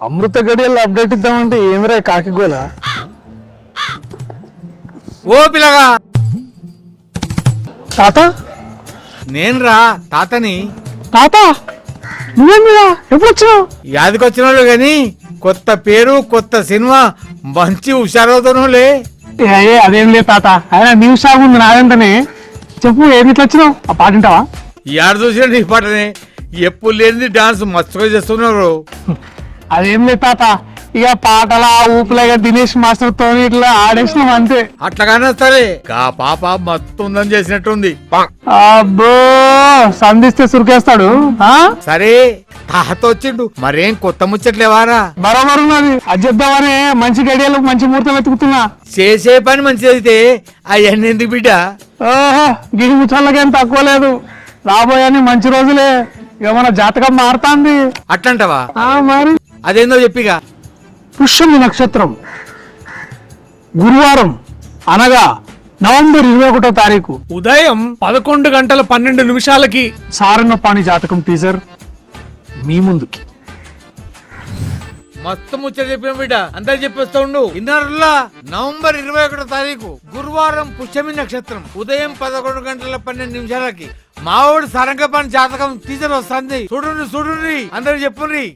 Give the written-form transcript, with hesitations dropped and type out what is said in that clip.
అమృత గడియల్లో update ఇద్దామంటే ఏమిరా కాకిగోలా. ఓ పిల్లగా తాత నేను రా తాతని. తాత నువ్వేం మీద ఎప్పుడు వచ్చినావు? యాదికొచ్చినాడు గాని కొత్త పేరు కొత్త సినిమా మంచి హుషారవుతానులే. అదేం లేదు తాత, ఆయన న్యూస్ షాప్ ఉంది నాదంటనే. చెప్పు ఏమి ఇట్లా వచ్చినావు? ఆ పాట వింటావా? యాడ చూసినా నీ పాటనే, ఎప్పుడు లేని డాన్స్ మస్తుగా చేస్తున్నారు. అదేం లేదు తాత, ఇక పాటల ఊపులాగా దినేష్ మాస్టర్ తో ఇట్లా ఆడేసినాం అంతే. అట్లాగానే సరే గా పాప మత్తు ఉందని చేసినట్టుంది. అబ్బో సంధిస్తే సురికేస్తాడు. సరే తాత వచ్చిండు, మరేం కొత్త ముచ్చట్లేవారా? బరోబరు ఉన్నది, అది చెప్దామని మంచి గడియలు మంచి ముహూర్తం వెతుకుతున్నా. చేసే పని మంచిదైతే అవన్నీ ఎందుకు బిడ్డ? ఓహో గిడి ముచ్చళ్ళకేం తక్కువ లేదు, రాబోయని మంచి రోజులే. ఇక మన జాతకం మారుతాంది. అట్లంటావా? మరి అదేందో చెప్పిగా. పుష్యమి నక్షత్రం గురువారం అనగా నవంబర్ 21వ తారీఖు ఉదయం 11:12 సారన్నపాణి జాతకం టీజర్ మీ ముందుకి. మస్తు ముచ్చట చెప్పిన బిడ్డ, అంతా చెప్పేస్తా ఉండు. ఇన్నర్లా నవంబర్ 21వ తారీఖు గురువారం పుష్యమి నక్షత్రం ఉదయం 11:12 మావోడు సారంగపాణి జాతకం టీచర్ వస్తుంది. చూడండి అందరు చెప్పుండ్రి.